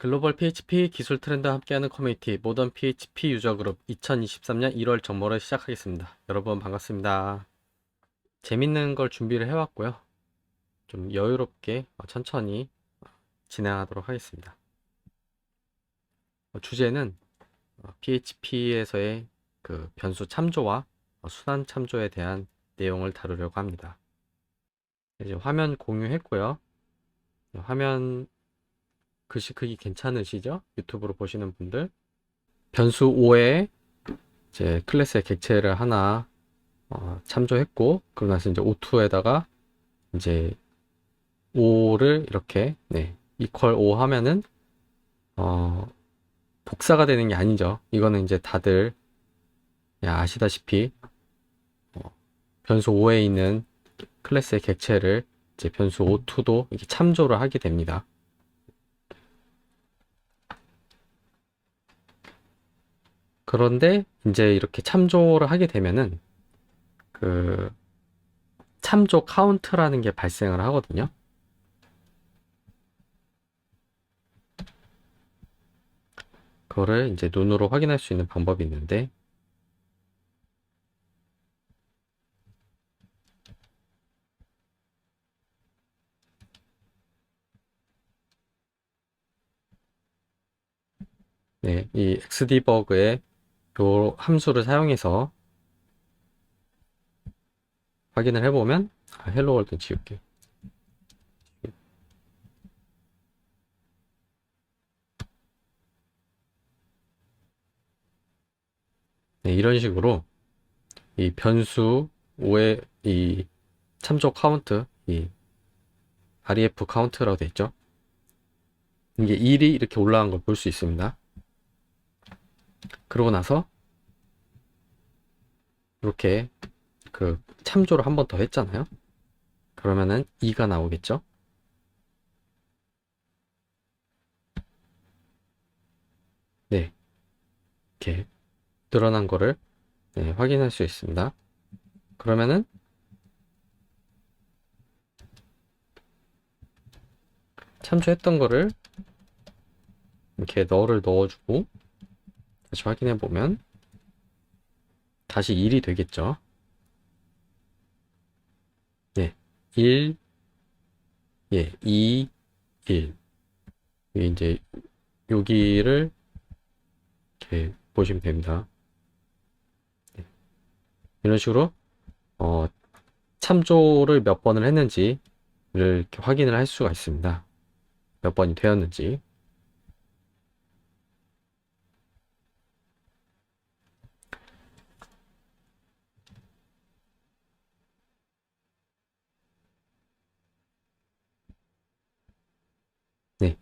글로벌 PHP 기술 트렌드와 함께하는 커뮤니티 모던 PHP 유저 그룹 2023년 1월 정모를 시작하겠습니다. 여러분 반갑습니다. 재밌는 걸 준비를 해왔고요. 좀 여유롭게 천천히 진행하도록 하겠습니다. 주제는 PHP에서의 그 변수 참조와 순환 참조에 대한 내용을 다루려고 합니다. 이제 화면 공유했고요. 화면 글씨 크기 괜찮으시죠? 유튜브로 보시는 분들. 변수 5에 이제 클래스의 객체를 하나 참조했고, 그러고 나서 이제 O2에다가 이제 5를 이렇게 이퀄 5 하면은 복사가 되는 게 아니죠. 이거는 이제 다들 아시다시피 변수 5에 있는 클래스의 객체를 이제 변수 O2도 이렇게 참조를 하게 됩니다. 그런데 이제 이렇게 참조를 하게 되면은 그 참조 카운트라는 게 발생을 하거든요. 그거를 이제 눈으로 확인할 수 있는 방법이 있는데, 이 xdebug의 요 함수를 사용해서 확인을 해보면, 헬로 월드 지울게요. 이런 식으로 이 변수 5의 이 참조 카운트, 이 ref 카운트라고 되어 있죠. 이게 1이 이렇게 올라간 걸 볼 수 있습니다. 그러고 나서 이렇게 그 참조를 한 번 더 했잖아요. 그러면은 2가 나오겠죠. 네, 이렇게 늘어난 거를 확인할 수 있습니다. 그러면은 참조했던 거를 이렇게 너를 넣어주고 다시 확인해 보면 다시 1이 되겠죠. 네, 1, 2, 1. 이제 여기를 이렇게 보시면 됩니다. 이런 식으로 참조를 몇 번을 했는지를 이렇게 확인을 할 수가 있습니다. 몇 번이 되었는지. 네.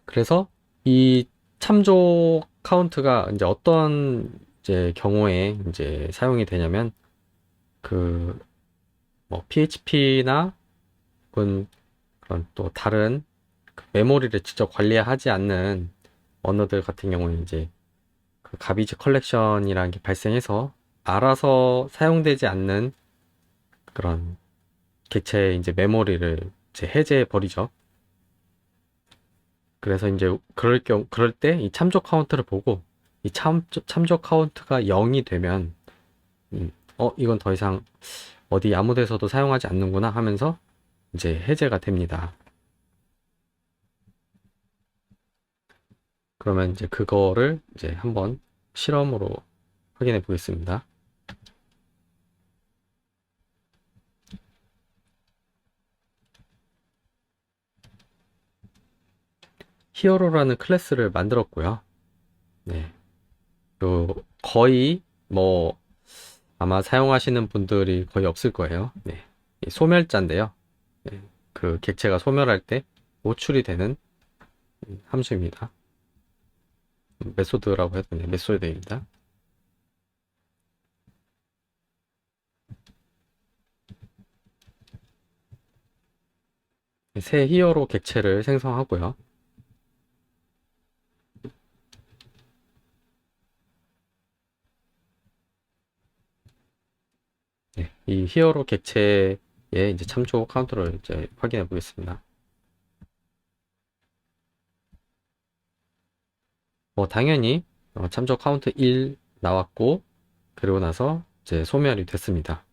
그래서 이 참조 카운트가 이제 어떤 이제 경우에 이제 사용이 되냐면 그 뭐 PHP나 혹은 그런 또 다른 그 메모리를 직접 관리하지 않는 언어들 같은 경우는 이제 그 가비지 컬렉션이라는 게 발생해서 알아서 사용되지 않는 그런 객체의 이제 메모리를 이제 해제해 버리죠. 그래서 이제 그럴 때 이 참조 카운트를 보고 이 참조 카운트가 0이 되면 이건 더 이상 어디 아무 데서도 사용하지 않는구나 하면서 이제 해제가 됩니다. 그러면 이제 그거를 이제 한번 실험으로 확인해 보겠습니다. 히어로라는 클래스를 만들었고요. 네. 요 거의 뭐 아마 사용하시는 분들이 거의 없을 거예요. 네. 소멸자인데요. 네. 그 객체가 소멸할 때 호출이 되는 함수입니다. 메소드라고 해도 메소드입니다. 새 히어로 객체를 생성하고요. 네, 이 히어로 객체의 이제 참조 카운터를 이제 확인해 보겠습니다. 당연히 참조 카운트 1 나왔고, 그리고 나서 이제 소멸이 됐습니다.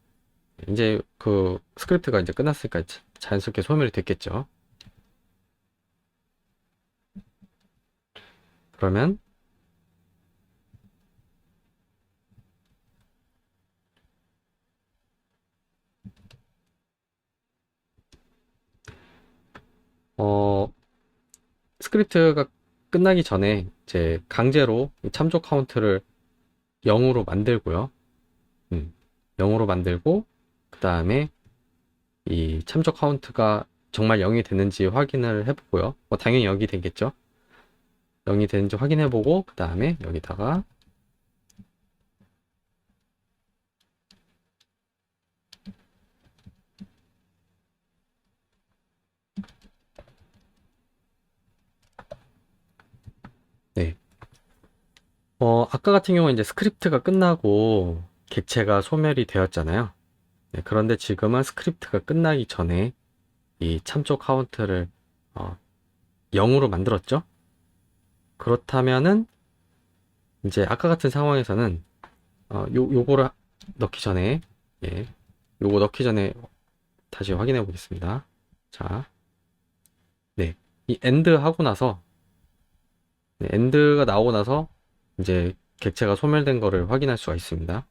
이제 그 스크립트가 이제 끝났으니까 자연스럽게 소멸이 됐겠죠. 그러면 어, 스크립트가 끝나기 전에 이제 강제로 이 참조 카운트를 0으로 만들고요. 0으로 만들고, 그 다음에 이 참조 카운트가 정말 0이 됐는지 확인을 해보고요. 당연히 0이 되겠죠. 0이 되는지 확인해보고, 그 다음에 여기다가 네. 아까 같은 경우는 이제 스크립트가 끝나고 객체가 소멸이 되었잖아요. 네, 그런데 지금은 스크립트가 끝나기 전에 이 참조 카운트를 0으로 만들었죠. 그렇다면은 이제 아까 같은 상황에서는 요거를 넣기 전에, 예, 요거 넣기 전에 다시 확인해 보겠습니다. 자, 네, 이 엔드 하고 나서, 네, 엔드가 나오고 나서 이제 객체가 소멸된 거를 확인할 수가 있습니다.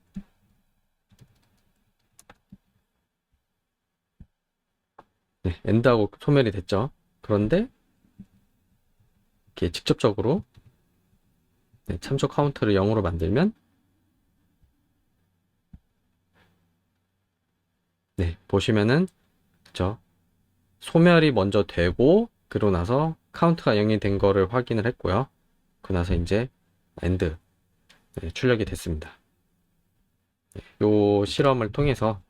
네, 엔드하고 소멸이 됐죠. 그런데 이렇게 직접적으로 네, 참조 카운트를 0으로 만들면, 네, 보시면은 그죠? 소멸이 먼저 되고, 그러고 나서 카운트가 0이 된 거를 확인을 했고요. 그러고 나서 이제 엔드, 네, 출력이 됐습니다. 요 실험을 통해서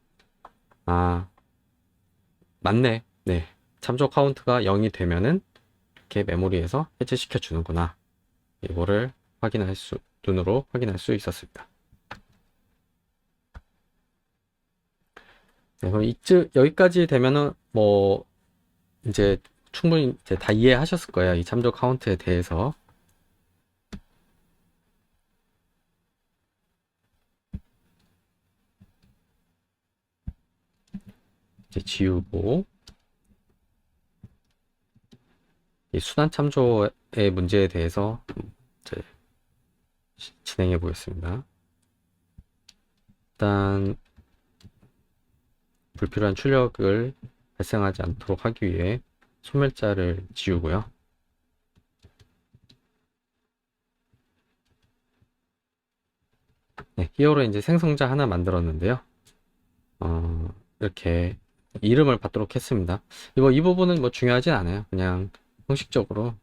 아, 맞네. 네. 참조 카운트가 0이 되면은 이렇게 메모리에서 해제시켜 주는구나. 이거를 눈으로 확인할 수 있었습니다. 네, 그럼 여기까지 되면은 이제 충분히 이제 다 이해하셨을 거예요. 이 참조 카운트에 대해서. 이제 지우고 이 순환 참조의 문제에 대해서 이제 진행해 보겠습니다. 일단 불필요한 출력을 발생하지 않도록 하기 위해 소멸자를 지우고요. 네, 히어로 이제 생성자 하나 만들었는데요. 이렇게 이름을 받도록 했습니다. 이 부분은 뭐 중요하진 않아요. 그냥 형식적으로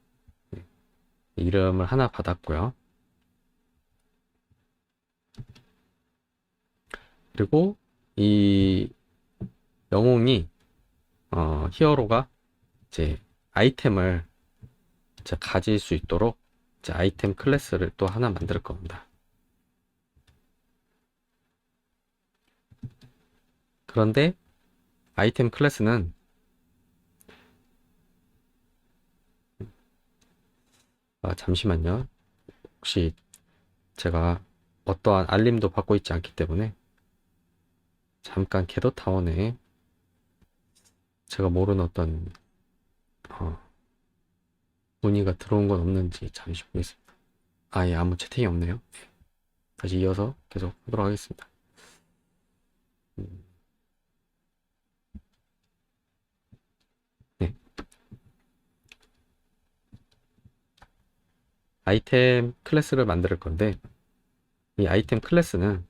이름을 하나 받았고요. 그리고 이 영웅이 히어로가 이제 아이템을 이제 가질 수 있도록 이제 아이템 클래스를 또 하나 만들 겁니다. 그런데 아이템 클래스는 잠시만요. 혹시 제가 어떠한 알림도 받고 있지 않기 때문에 잠깐 겟더타운에 제가 모르는 어떤 문의가 들어온 건 없는지 잠시 보겠습니다. 예, 아무 채팅이 없네요. 다시 이어서 계속 하도록 하겠습니다. 네. 아이템 클래스를 만들 건데, 이 아이템 클래스는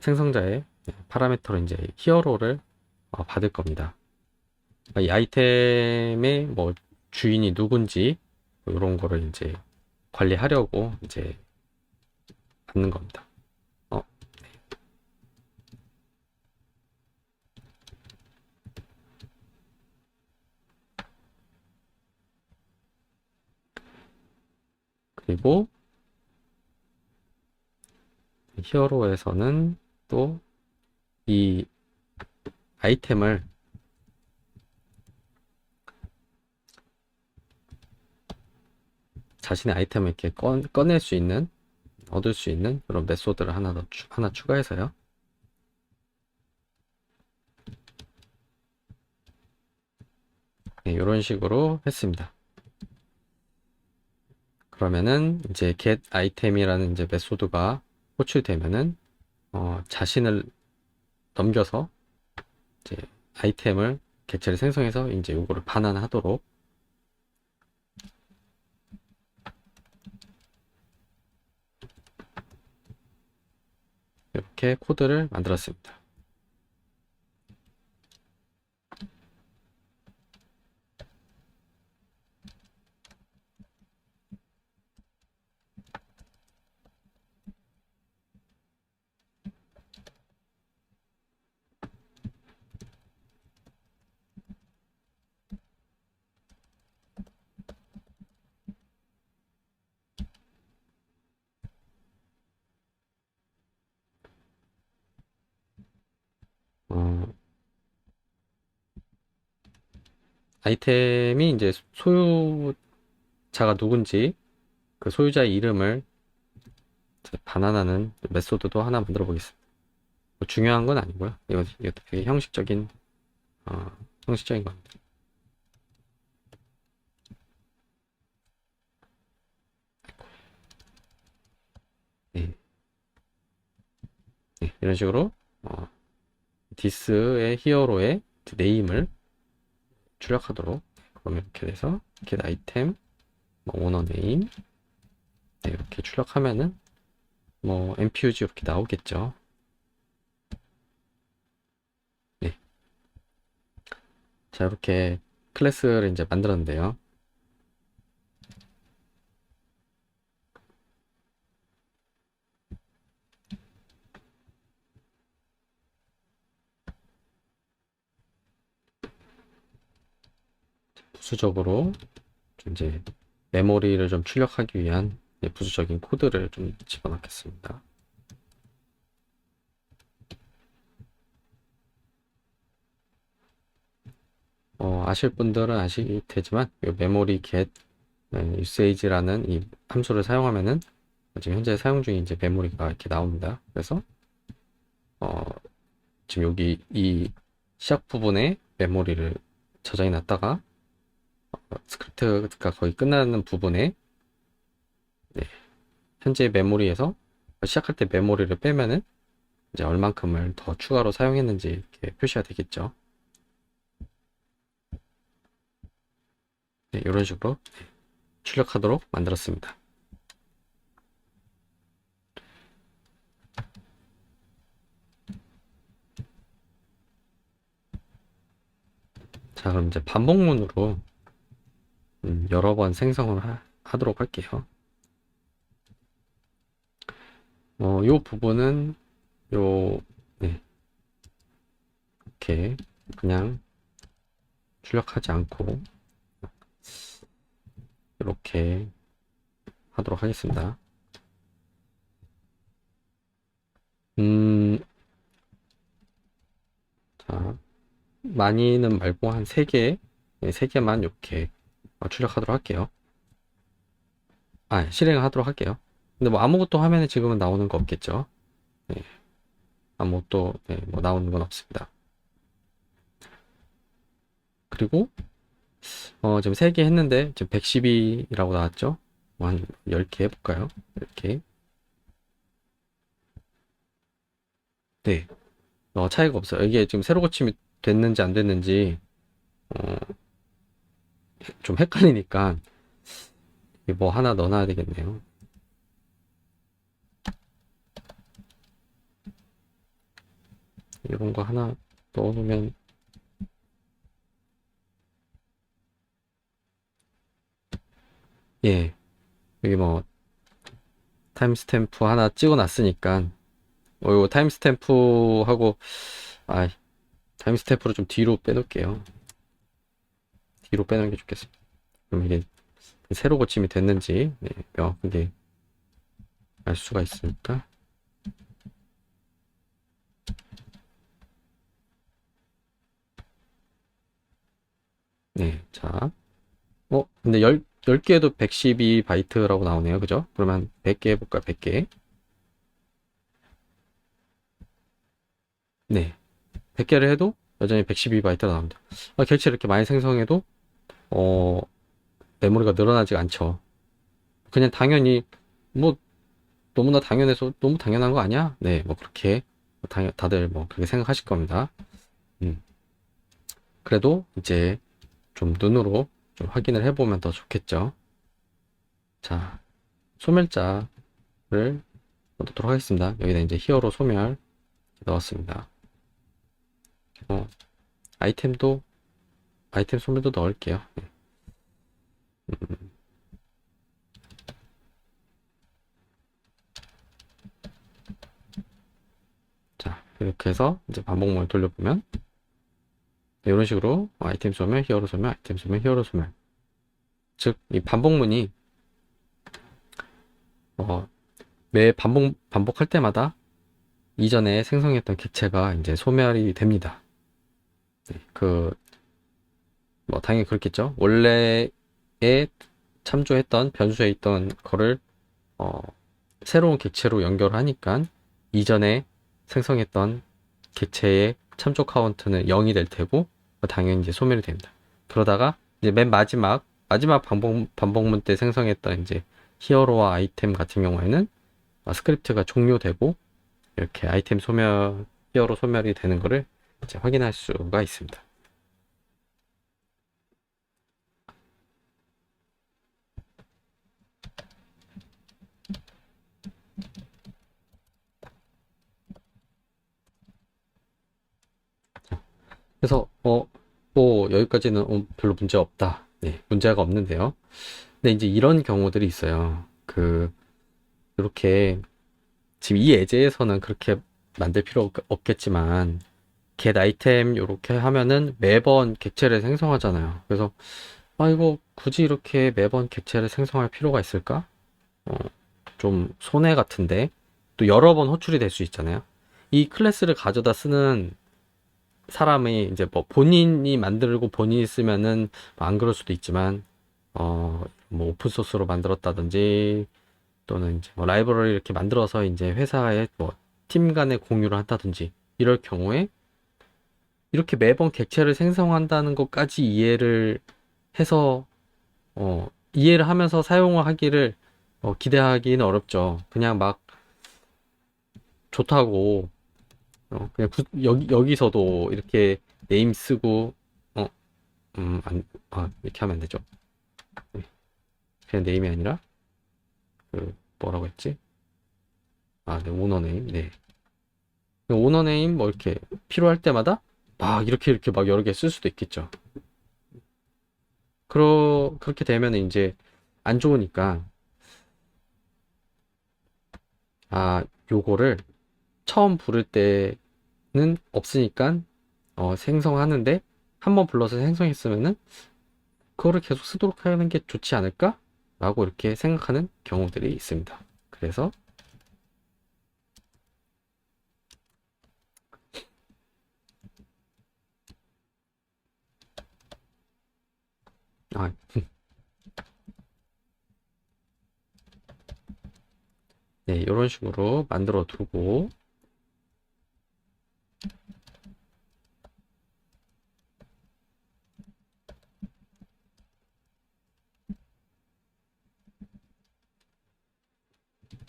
생성자의 파라미터로 이제 히어로를 받을 겁니다. 이 아이템의 뭐 주인이 누군지 이런 거를 이제 관리하려고 이제 받는 겁니다. 그리고 히어로에서는 또 이 아이템을 자신의 아이템을 이렇게 꺼낼 수 있는, 얻을 수 있는 그런 메소드를 하나 추가해서요. 네, 이런 식으로 했습니다. 그러면은 이제 get item이라는 이제 메소드가 호출되면은 자신을 넘겨서 이제 아이템을 객체를 생성해서 이제 요거를 반환하도록 이렇게 코드를 만들었습니다. 어, 아이템이 이제 소유자가 누군지 그 소유자의 이름을 반환하는 메소드도 하나 만들어 보겠습니다. 뭐 중요한 건 아니고요. 이거 되게 어, 형식적인 겁니다. 네, 네, 이런 식으로 디스의 히어로의 네임을 출력하도록. 그러면 이렇게 돼서 get 아이템 뭐 오너 네임 네, 이렇게 출력하면은 뭐 MPUG 이렇게 나오겠죠. 네, 자 이렇게 클래스를 이제 만들었는데요. 부수적으로 좀 이제 메모리를 좀 출력하기 위한 부수적인 코드를 좀 집어넣겠습니다. 아실 분들은 아시게 되지만 이 memory get usage라는 이 함수를 사용하면은 지금 현재 사용 중인 이제 메모리가 이렇게 나옵니다. 그래서 어, 지금 여기 이 시작 부분에 메모리를 저장해 놨다가 스크립트가 거의 끝나는 부분에 네, 현재 메모리에서 시작할 때 메모리를 빼면은 이제 얼만큼을 더 추가로 사용했는지 이렇게 표시가 되겠죠. 네, 이런 식으로 출력하도록 만들었습니다. 자, 그럼 이제 반복문으로 여러 번 생성을 하도록 할게요. 요 부분은 요 네, 이렇게 그냥 출력하지 않고 이렇게 하도록 하겠습니다. 자, 많이는 말고 한 3개, 네, 3개만 이렇게 출력하도록 할게요. 실행을 하도록 할게요. 근데 뭐 아무것도 화면에 지금은 나오는 거 없겠죠? 네, 아무것도 네, 뭐 나오는 건 없습니다. 그리고 지금 3개 했는데 지금 112라고 나왔죠? 뭐한 10개 해볼까요? 이렇게. 네, 차이가 없어요. 이게 지금 새로 고침이 됐는지 안 됐는지 어, 좀 헷갈리니까 뭐 하나 넣어놔야 되겠네요. 이런 거 하나 넣어놓으면 예, 여기 뭐 타임스탬프 하나 찍어놨으니까 요 타임스탬프하고 아 타임스탬프를 좀 뒤로 빼놓을게요. 뒤로 빼는 게 좋겠습니다. 그럼 이게 새로 고침이 됐는지 네, 명확하게 알 수가 있으니까 네, 자 근데 10개에도 112바이트라고 나오네요. 그죠? 그러면 100개 해볼까요? 100개. 네. 100개를 해도 여전히 112바이트가 나옵니다. 객체 이렇게 많이 생성해도, 어, 메모리가 늘어나지 않죠. 그냥 당연히, 뭐, 너무나 당연해서 너무 당연한 거 아니야? 네, 뭐 그렇게 다들 뭐 그렇게 생각하실 겁니다. 음. 그래도 이제 좀 눈으로 좀 확인을 해보면 더 좋겠죠. 자, 소멸자를 넣도록 하겠습니다. 여기다 이제 히어로 소멸 넣었습니다. 아이템도 아이템 소멸도 넣을게요. 네. 음, 자, 이렇게 해서 이제 반복문을 돌려보면 네, 이런 식으로 아이템 소멸, 히어로 소멸, 아이템 소멸, 히어로 소멸. 즉, 이 반복문이 매 반복할 때마다 이전에 생성했던 객체가 이제 소멸이 됩니다. 네, 뭐, 당연히 그렇겠죠. 원래에 참조했던 변수에 있던 거를, 어, 새로운 객체로 연결하니까 이전에 생성했던 객체의 참조 카운트는 0이 될 테고, 당연히 이제 소멸이 됩니다. 그러다가 이제 맨 마지막 반복문 때 생성했던 이제 히어로와 아이템 같은 경우에는 스크립트가 종료되고, 이렇게 아이템 소멸, 히어로 소멸이 되는 것을 이제 확인할 수가 있습니다. 그래서 뭐 여기까지는 별로 문제 없다. 네, 문제가 없는데요. 근데 이제 이런 경우들이 있어요. 이렇게 지금 이 예제에서는 그렇게 만들 필요 없겠지만 get 아이템 이렇게 하면은 매번 객체를 생성하잖아요. 그래서 이거 굳이 이렇게 매번 객체를 생성할 필요가 있을까? 어, 좀 손해 같은데 또 여러 번 호출이 될 수 있잖아요. 이 클래스를 가져다 쓰는 사람이 이제 뭐 본인이 만들고 본인이 쓰면은 뭐안 그럴 수도 있지만 뭐 오픈 소스로 만들었다든지 또는 이제 뭐 라이브러리 이렇게 만들어서 이제 회사에 뭐 팀 간에 공유를 한다든지 이럴 경우에 이렇게 매번 객체를 생성한다는 것까지 이해를 해서 이해를 하면서 사용을 하기를 기대하기는 어렵죠. 그냥 막 좋다고 그냥 여기서도 이렇게 네임 쓰고 어, 이렇게 하면 안 되죠. 네. 그냥 네임이 아니라 뭐라고 했지? 네, 오너 네임. 네. 오너 네임 뭐 이렇게 필요할 때마다 막 이렇게 막 여러 개 쓸 수도 있겠죠. 그렇게 되면 이제 안 좋으니까 요거를 처음 부를 때는 없으니까 생성하는데 한번 불러서 생성했으면은 그거를 계속 쓰도록 하는 게 좋지 않을까? 라고 이렇게 생각하는 경우들이 있습니다. 그래서 아, 네, 이런 식으로 만들어 두고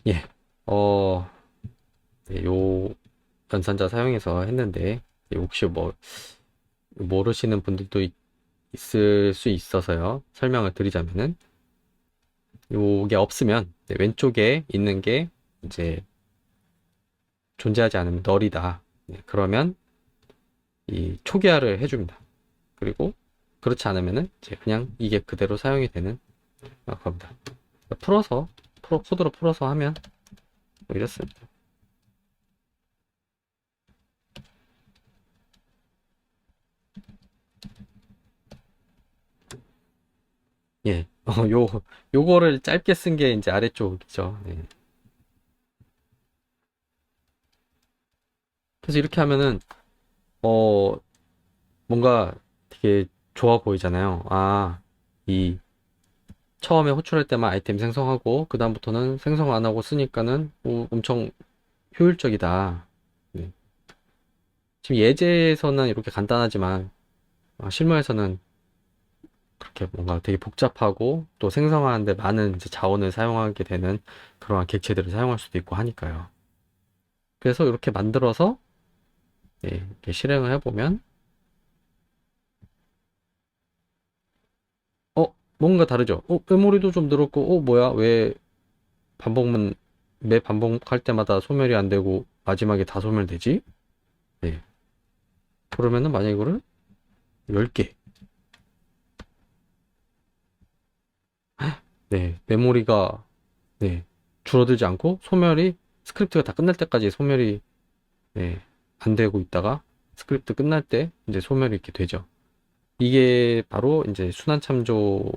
예, 어, 네, 요 연산자 사용해서 했는데 혹시 뭐 모르시는 분들도 있을 수 있어서요. 설명을 드리자면은 요게 없으면 네, 왼쪽에 있는 게 이제 존재하지 않으면 널이다. 네, 그러면 이 초기화를 해줍니다. 그리고 그렇지 않으면은 이제 그냥 이게 그대로 사용이 되는 겁니다. 코드로 풀어서 하면 뭐 이렇습니다. 예, 요거를 짧게 쓴 게 이제 아래쪽이죠. 네. 그래서 이렇게 하면은 어 뭔가 되게 좋아 보이잖아요. 이 처음에 호출할 때만 아이템 생성하고 그 다음부터는 생성 안 하고 쓰니까는 엄청 효율적이다. 네. 지금 예제에서는 이렇게 간단하지만 실무에서는 그렇게 뭔가 되게 복잡하고 또 생성하는데 많은 이제 자원을 사용하게 되는 그러한 객체들을 사용할 수도 있고 하니까요. 그래서 이렇게 만들어서 이렇게 실행을 해보면 뭔가 다르죠. 메모리도 좀 늘었고 뭐야 왜 반복문 매 반복할 때마다 소멸이 안 되고 마지막에 다 소멸되지? 네. 그러면은 만약 이거를 10개 네 메모리가 네 줄어들지 않고 소멸이 스크립트가 다 끝날 때까지 소멸이 안 되고 있다가 스크립트 끝날 때 이제 소멸이 이렇게 되죠. 이게 바로 이제 순환 참조로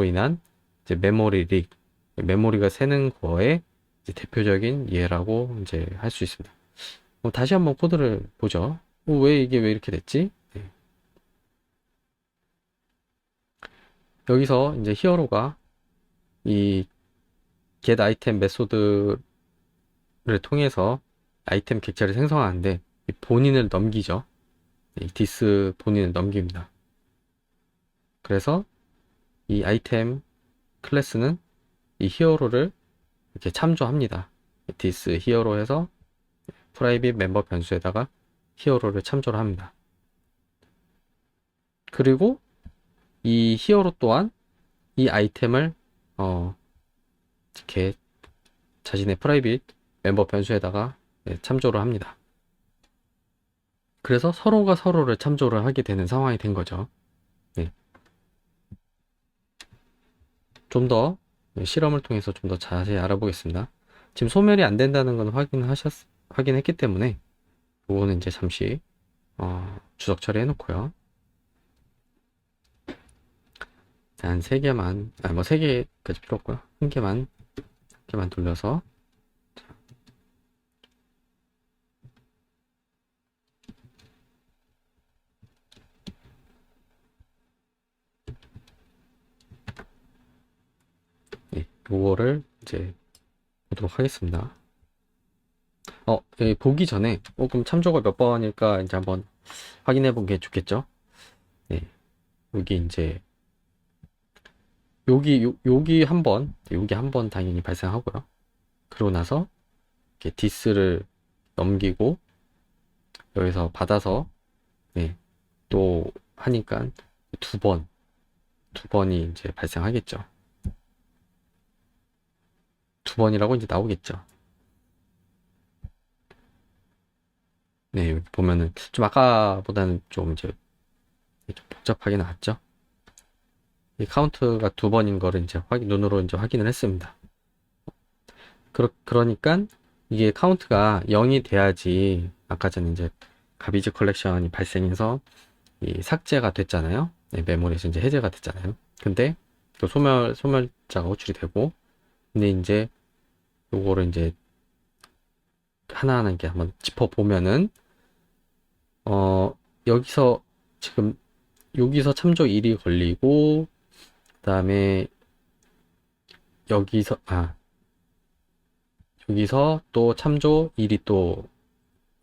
인한 이제 메모리 릭, 메모리가 새는 거에 이제 대표적인 예라고 이제 할 수 있습니다. 다시 한번 코드를 보죠. 왜 이게 왜 이렇게 됐지? 네. 여기서 이제 히어로가 이 get item 메소드를 통해서 아이템 객체를 생성하는데 이 본인을 넘기죠. 이 디스 본인을 넘깁니다. 그래서 이 아이템 클래스는 이 히어로를 이렇게 참조합니다. 디스 히어로 해서 프라이빗 멤버 변수에다가 히어로를 참조를 합니다. 그리고 이 히어로 또한 이 아이템을 이렇게 자신의 프라이빗 멤버 변수에다가 참조를 합니다. 그래서 서로가 서로를 참조를 하게 되는 상황이 된 거죠. 네. 좀 더 실험을 통해서 좀 더 자세히 알아보겠습니다. 지금 소멸이 안 된다는 건 확인했기 때문에 이거는 이제 잠시 주석 처리해 놓고요. 한 3개만, 뭐 3개까지 필요 없고요. 한 개만 돌려서. 요거를 이제 보도록 하겠습니다. 보기 전에, 그럼 참조가 몇 번일까 이제 한번 확인해 본 게 좋겠죠? 네. 여기 이제, 여기 한 번, 여기 한 번 당연히 발생하고요. 그러고 나서, 이렇게 디스를 넘기고, 여기서 받아서, 또 하니까 두 번이 이제 발생하겠죠. 두 번이라고 이제 나오겠죠. 네, 여기 보면은 좀 아까보다는 좀 이제 좀 복잡하게 나왔죠. 이 카운트가 두 번인 거를 이제 눈으로 이제 확인을 했습니다. 그러니까 이게 카운트가 0이 돼야지 아까 전에 이제 가비지 컬렉션이 발생해서 이 삭제가 됐잖아요. 메모리에서 이제 해제가 됐잖아요. 근데 또 소멸자가 호출이 되고 근데 이제 요거를 이제 하나하나 이렇게 한번 짚어보면은 여기서 지금 여기서 참조 1이 걸리고 그 다음에 여기서 여기서 또 참조 1이 또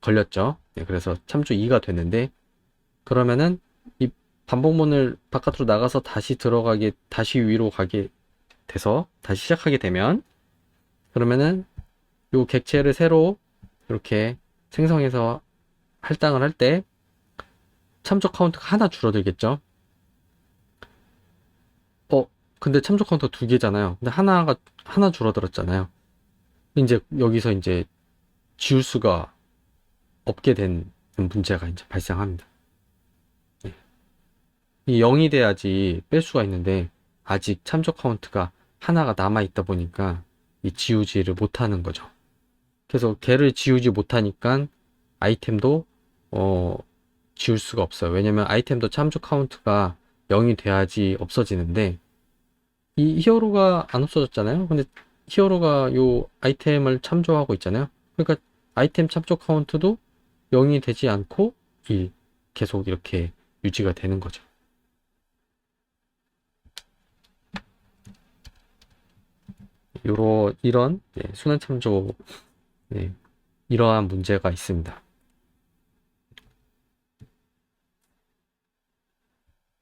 걸렸죠. 그래서 참조 2가 됐는데 그러면은 이 반복문을 바깥으로 나가서 다시 들어가게 다시 위로 가게 돼서 다시 시작하게 되면 그러면은 요 객체를 새로 이렇게 생성해서 할당을 할 때 참조 카운트가 하나 줄어들겠죠. 근데 참조 카운터 2개잖아요. 근데 하나 줄어들었잖아요. 이제 여기서 이제 지울 수가 없게 된 문제가 이제 발생합니다. 이 0이 돼야지 뺄 수가 있는데 아직 참조 카운트가 하나가 남아 있다 보니까 이 지우지를 못하는 거죠. 그래서 걔를 지우지 못하니까 아이템도 지울 수가 없어요. 왜냐면 아이템도 참조 카운트가 0이 돼야지 없어지는데 이 히어로가 안 없어졌잖아요. 근데 히어로가 요 아이템을 참조하고 있잖아요. 그러니까 아이템 참조 카운트도 0이 되지 않고 계속 이렇게 유지가 되는 거죠. 이런 순환 참조 이러한 문제가 있습니다.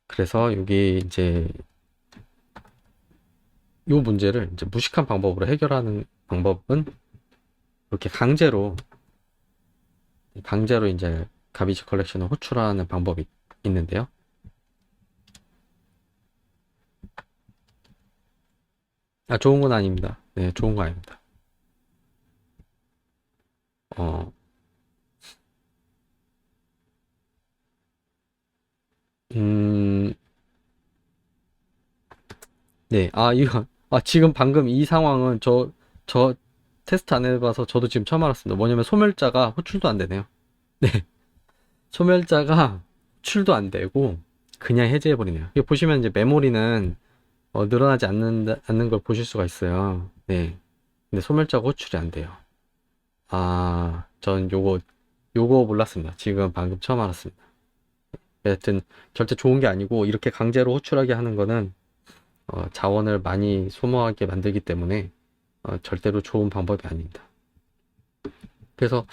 그래서 여기 이제 이 문제를 이제 무식한 방법으로 해결하는 방법은 이렇게 강제로 이제 가비지 컬렉션을 호출하는 방법이 있는데요. 좋은 건 아닙니다. 네, 좋은 거 아닙니다. 어, 음, 네, 지금 방금 이 상황은 저 테스트 안 해봐서 저도 지금 처음 알았습니다. 뭐냐면 소멸자가 호출도 안 되네요. 네, 소멸자가 호출도 안 되고 그냥 해제해버리네요. 이게 보시면 이제 메모리는 늘어나지 않는 걸 보실 수가 있어요. 네. 근데 소멸자가 호출이 안 돼요. 전 요거 몰랐습니다. 지금 방금 처음 알았습니다. 여하튼, 절대 좋은 게 아니고, 이렇게 강제로 호출하게 하는 거는, 자원을 많이 소모하게 만들기 때문에, 절대로 좋은 방법이 아닙니다. 그래서,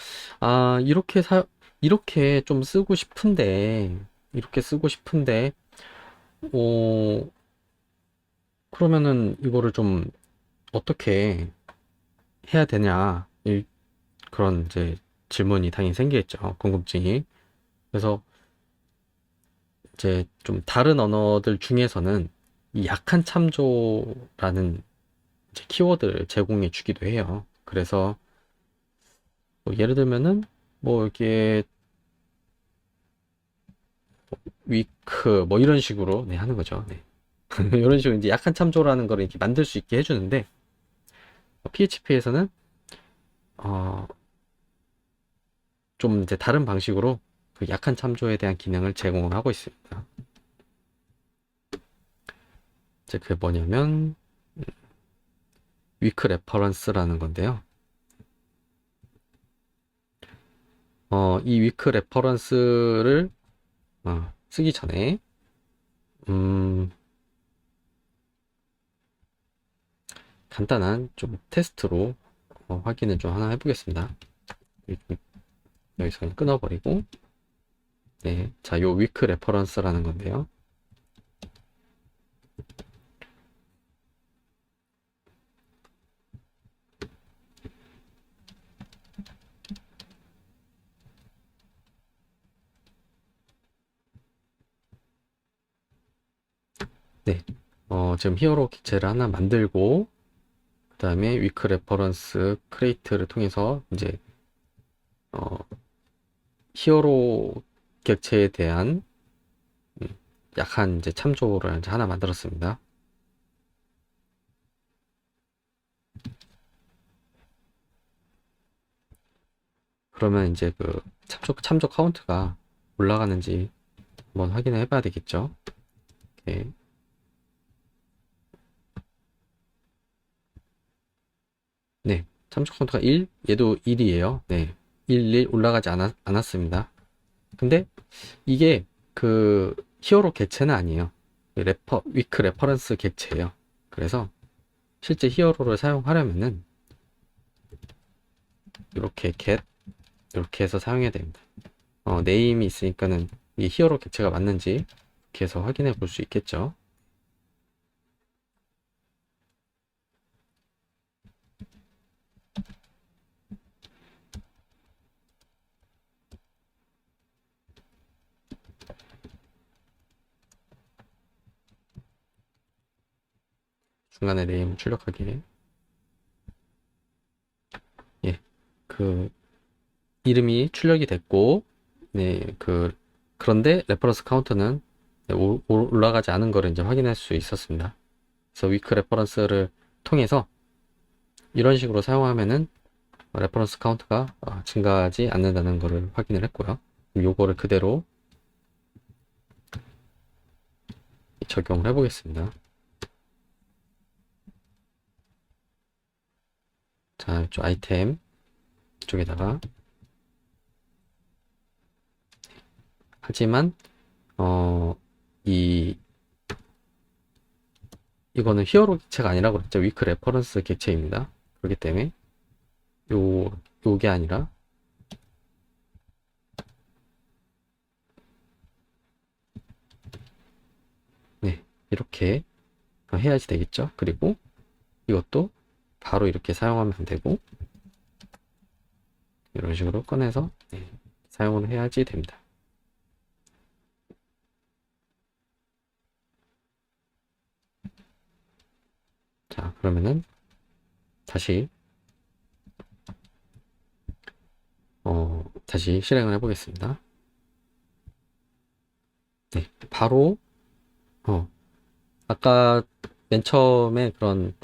이렇게 좀 이렇게 쓰고 싶은데, 어, 그러면은 이거를 좀 어떻게 해야 되냐, 그런 이제 질문이 당연히 생기겠죠. 궁금증이. 그래서 이제 좀 다른 언어들 중에서는 이 약한 참조라는 이제 키워드를 제공해 주기도 해요. 그래서 뭐 예를 들면은 뭐 이렇게 위크 뭐 이런 식으로 하는 거죠. 네. 이런 식으로 이제 약한 참조라는 걸 이렇게 만들 수 있게 해주는데 PHP에서는 좀 이제 다른 방식으로 그 약한 참조에 대한 기능을 제공을 하고 있습니다. 이제 그게 뭐냐면 위크 레퍼런스라는 건데요. 이 위크 레퍼런스를 쓰기 전에 음, 간단한 좀 테스트로 확인을 좀 하나 해보겠습니다. 여기서 끊어버리고 네, 자, 요 위크 레퍼런스라는 건데요. 네, 지금 히어로 객체를 하나 만들고 그 다음에 위크 레퍼런스 크레이트를 통해서 이제 어, 히어로 객체에 대한 음, 약한 이제 참조를 이제 하나 만들었습니다. 그러면 이제 그 참조 카운트가 올라가는지 한번 확인을 해봐야 되겠죠. 이렇게. 네, 참조 카운트가 1, 얘도 1이에요. 네, 1 올라가지 않았습니다. 근데 이게 그 히어로 객체는 아니에요. 위크 레퍼런스 객체예요. 그래서 실제 히어로를 사용하려면은 이렇게 이렇게 해서 사용해야 됩니다. 네임이 있으니까는 이 히어로 객체가 맞는지 이렇게 해서 확인해 볼 수 있겠죠. 중간에 네임 출력하게. 예, 그 이름이 출력이 됐고, 그런데 레퍼런스 카운트는 올라가지 않은 거를 이제 확인할 수 있었습니다. 그래서 위크 레퍼런스를 통해서 이런 식으로 사용하면은 레퍼런스 카운트가 증가하지 않는다는 것을 확인을 했고요. 요거를 그대로 적용을 해보겠습니다. 자, 이쪽 아이템 쪽에다가 하지만 이 이거는 히어로 객체가 아니라 그랬죠. 위크 레퍼런스 객체입니다. 그렇기 때문에 요게 아니라 네, 이렇게 해야지 되겠죠. 그리고 이것도 바로 이렇게 사용하면 안 되고 이런 식으로 꺼내서 네, 사용을 해야지 됩니다. 자, 그러면은 다시 다시 실행을 해보겠습니다. 네, 바로 아까 맨 처음에 그런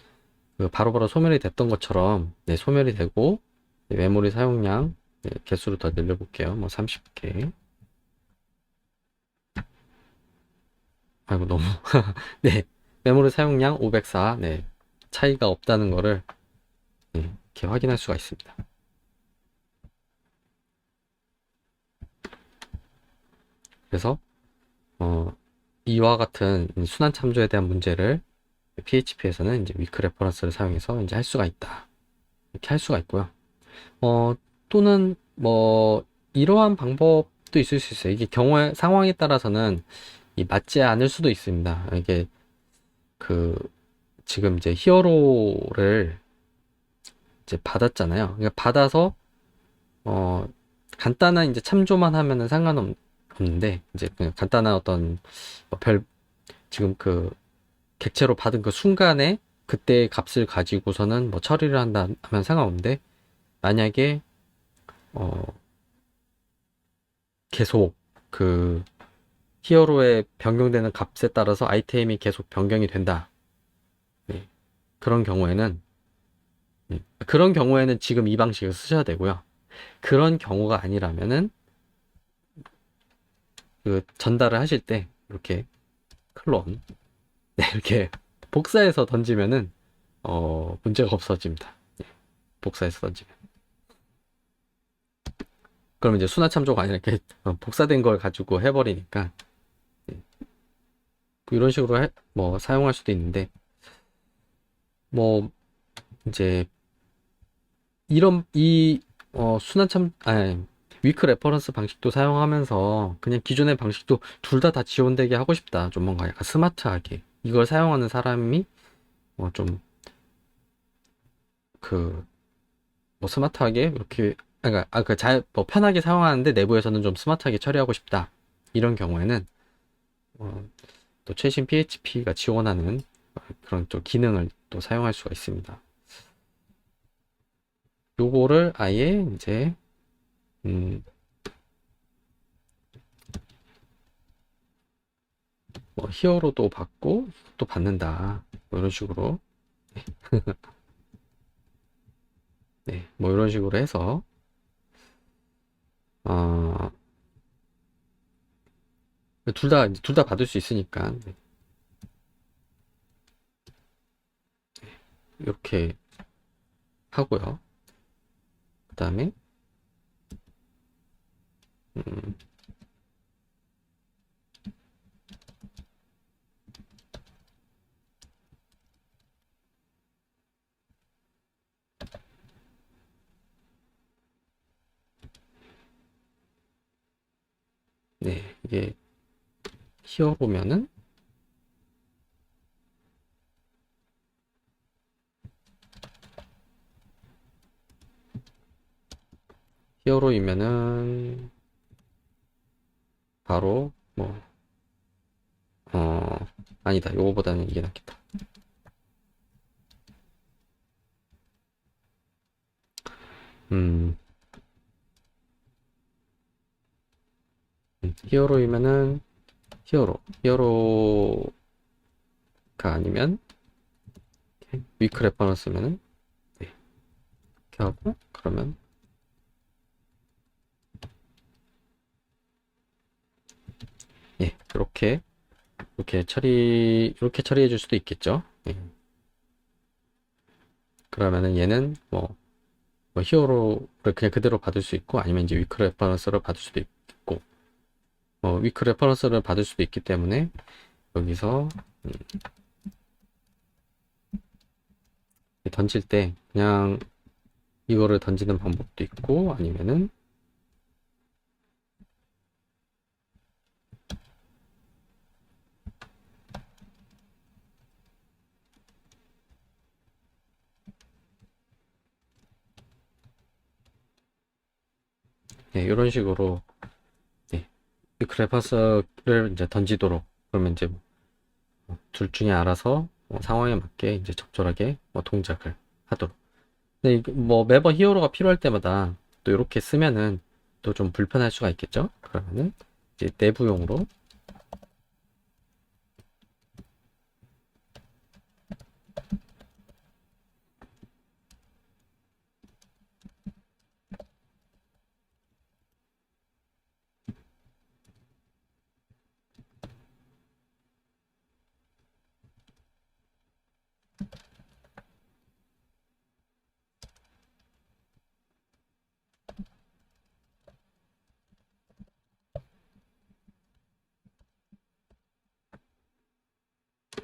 그 바로바로 소멸이 됐던 것처럼 네, 소멸이 되고 네, 메모리 사용량 네, 개수를 더 늘려볼게요. 뭐 30개. 아이고 너무 네, 메모리 사용량 504. 네, 차이가 없다는 거를 네, 이렇게 확인할 수가 있습니다. 그래서 이와 같은 순환 참조에 대한 문제를 PHP에서는 이제 위크 레퍼런스를 사용해서 이제 할 수가 있다. 이렇게 할 수가 있고요. 또는 뭐 이러한 방법도 있을 수 있어요. 이게 경우에 상황에 따라서는 맞지 않을 수도 있습니다. 이게 그 지금 이제 히어로를 이제 받았잖아요. 그러니까 받아서 간단한 이제 참조만 하면은 상관없는데 이제 그냥 간단한 어떤 지금 그 객체로 받은 그 순간에 그때의 값을 가지고서는 뭐 처리를 한다 하면 상관없는데 만약에 계속 그 히어로에 변경되는 값에 따라서 아이템이 계속 변경이 된다. 네. 그런 경우에는 지금 이 방식을 쓰셔야 되고요. 그런 경우가 아니라면은 그 전달을 하실 때 이렇게 클론 네, 이렇게 복사해서 던지면은 문제가 없어집니다. 네, 복사해서 던지면. 그럼 이제 순화 참조가 아니라 이렇게 복사된 걸 가지고 해버리니까 네, 뭐 이런 식으로 뭐 사용할 수도 있는데 뭐 이제 이런 순환 아니 위크 레퍼런스 방식도 사용하면서 그냥 기존의 방식도 둘 다 지원되게 하고 싶다. 좀 뭔가 약간 스마트하게 이걸 사용하는 사람이 좀 그 뭐 스마트하게 이렇게 그러니까 뭐 편하게 사용하는데 내부에서는 좀 스마트하게 처리하고 싶다. 이런 경우에는 또 최신 PHP가 지원하는 그런 또 기능을 또 사용할 수가 있습니다. 요거를 아예 이제 뭐 히어로도 받고 또 받는다. 뭐 이런 식으로 네, 뭐 이런 식으로 해서 둘 다 받을 수 있으니까 네. 이렇게 하고요. 그 다음에 음, 네, 이게 히어로면은 히어로이면은 바로 뭐 아니다. 요거보다는 이게 낫겠다. 음, 히어로이면은 히어로가 아니면 위크 레퍼런스면은 네, 이렇게 하고 그러면 예, 이렇게 처리해 줄 수도 있겠죠. 예. 그러면은 얘는 뭐 히어로를 그냥 그대로 받을 수 있고 아니면 이제 위크 레퍼런스를 받을 수도 있고 위크 레퍼런스를 받을 수도 있기 때문에 여기서 던질 때 그냥 이거를 던지는 방법도 있고 아니면은 네, 이런 식으로 네, 이 그래퍼스를 이제 던지도록 그러면 이제 둘 중에 알아서 상황에 맞게 이제 적절하게 동작을 하도록. 근데 뭐 매번 히어로가 필요할 때마다 또 이렇게 쓰면은 또 좀 불편할 수가 있겠죠? 그러면은 이제 내부용으로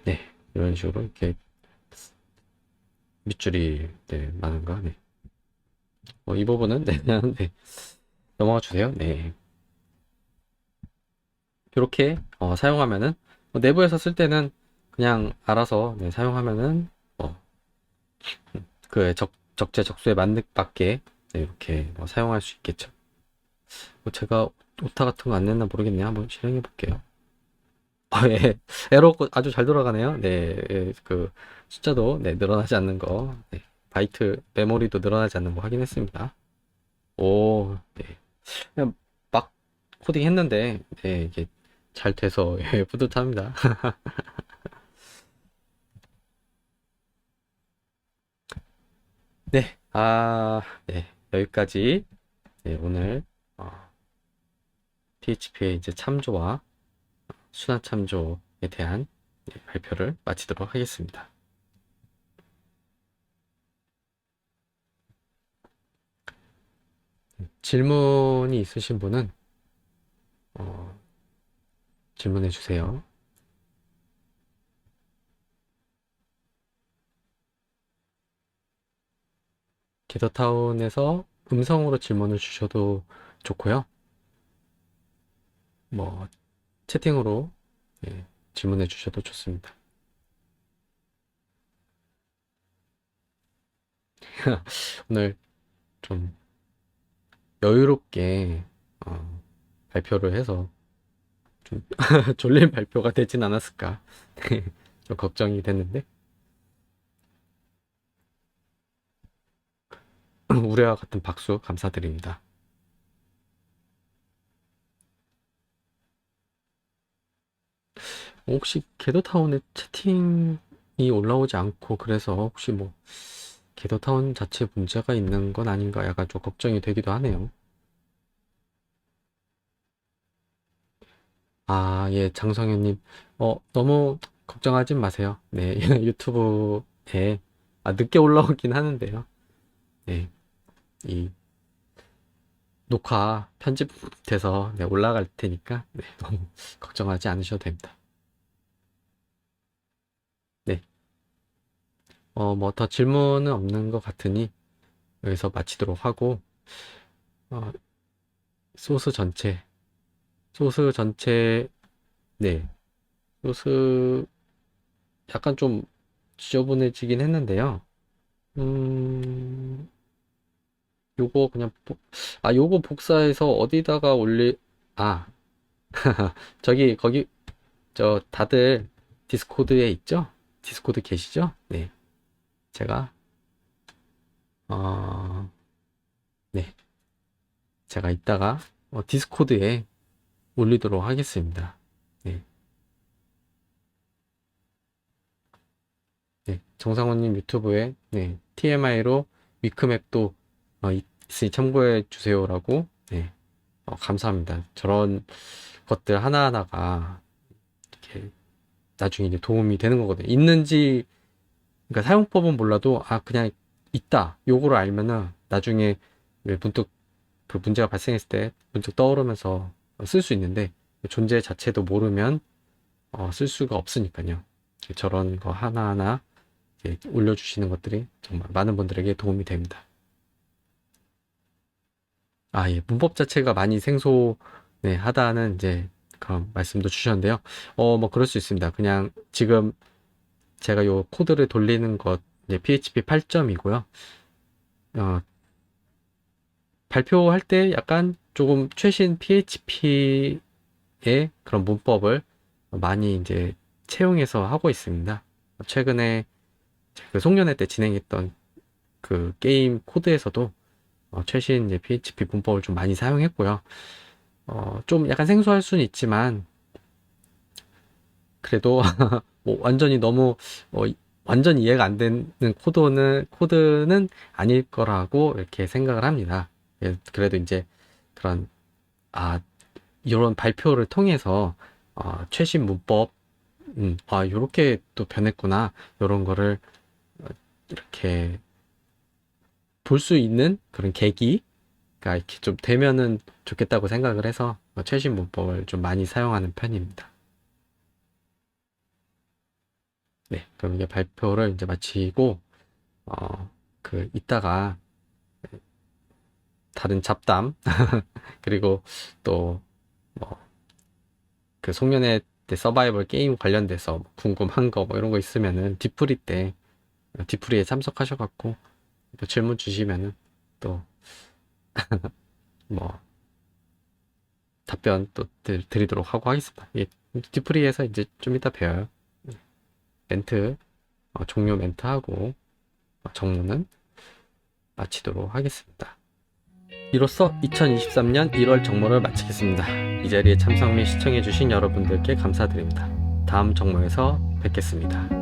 네, 이런 식으로 이렇게 밑줄이 네, 많은가? 네. 이 부분은 네, 그냥 네, 넘어가 주세요. 네. 이렇게 사용하면은 내부에서 쓸 때는 그냥 알아서 네, 사용하면은 그 적재적소에 맞게 네, 이렇게 사용할 수 있겠죠. 제가 오타 같은 거 안 냈나 모르겠네요. 한번 실행해 볼게요. 예. 에러 아주 잘 돌아가네요. 네, 예, 그 숫자도 네, 늘어나지 않는 거, 네, 바이트 메모리도 늘어나지 않는 거 확인했습니다. 오, 네. 그냥 막 코딩 했는데 네, 이게 잘 돼서 예, 뿌듯합니다. 네, 네, 여기까지 네, 오늘 PHP의 이제 참조와 순환 참조에 대한 네, 발표를 마치도록 하겠습니다. 질문이 있으신 분은 어, 질문해 주세요. 게더타운에서 음성으로 질문을 주셔도 좋고요. 뭐 채팅으로 예, 질문해 주셔도 좋습니다. 오늘 좀 여유롭게 발표를 해서 좀 졸린 발표가 되진 않았을까 좀 걱정이 됐는데 우려와 같은 박수 감사드립니다. 혹시 게더타운에 채팅이 올라오지 않고 그래서 혹시 뭐 게더타운 자체 문제가 있는 건 아닌가 약간 좀 걱정이 되기도 하네요. 예, 장성현님. 너무 걱정하지 마세요. 네, 유튜브에, 늦게 올라오긴 하는데요. 네, 이 녹화 편집돼서 네, 올라갈 테니까, 네, 너무 걱정하지 않으셔도 됩니다. 네, 뭐 더 질문은 없는 것 같으니 여기서 마치도록 하고, 어, 소스 전체, 소스 전체, 네, 소스 약간 좀 지저분해지긴 했는데요. 음, 요거 그냥 요거 복사해서 어디다가 아 거기 저 다들 디스코드에 있죠? 디스코드 계시죠? 네, 제가 어, 네, 제가 이따가 디스코드에 올리도록 하겠습니다. 네, 네, 정상호님 유튜브에 네, TMI로 위크맵도 있으니 참고해 주세요라고 네, 감사합니다. 저런 것들 하나하나가 이렇게 나중에 이제 도움이 되는 거거든요. 있는지, 그러니까 사용법은 몰라도, 그냥 있다. 요거를 알면은 나중에 왜 문득 그 문제가 발생했을 때 문득 떠오르면서 쓸 수 있는데, 존재 자체도 모르면 쓸 수가 없으니까요. 저런 거 하나하나 이제 올려주시는 것들이 정말 많은 분들에게 도움이 됩니다. 아, 예. 문법 자체가 많이 생소하다는 이제 그런 말씀도 주셨는데요. 뭐 그럴 수 있습니다. 그냥 지금 제가 요 코드를 돌리는 것 이제 PHP 8점이고요. 발표할 때 약간 조금 최신 PHP의 그런 문법을 많이 이제 채용해서 하고 있습니다. 최근에 그 송년회 때 진행했던 그 게임 코드에서도 최신 이제 PHP 문법을 좀 많이 사용했고요. 좀 약간 생소할 수는 있지만 그래도 뭐 완전히 너무 어, 완전 이해가 안 되는 코드는 아닐 거라고 이렇게 생각을 합니다. 그래도 이제 그런 이런 발표를 통해서 최신 문법 요렇게 또 변했구나 이런 거를 이렇게 볼 수 있는 그런 계기가 이렇게 좀 되면은 좋겠다고 생각을 해서 최신 문법을 좀 많이 사용하는 편입니다. 네, 그럼 이제 발표를 이제 마치고 이따가 다른 잡담 그리고 또 뭐 그 송년회 때 서바이벌 게임 관련돼서 뭐 궁금한 거 뭐 이런 거 있으면은 디프리에 참석하셔갖고 또 질문 주시면은 또 뭐 답변 또 드리도록 하고 하겠습니다. 예, 디프리에서 이제 좀 이따 봬요. 멘트 종료 멘트하고 정문은 마치도록 하겠습니다. 이로써 2023년 1월 정모를 마치겠습니다. 이 자리에 참석 및 시청해주신 여러분들께 감사드립니다. 다음 정모에서 뵙겠습니다.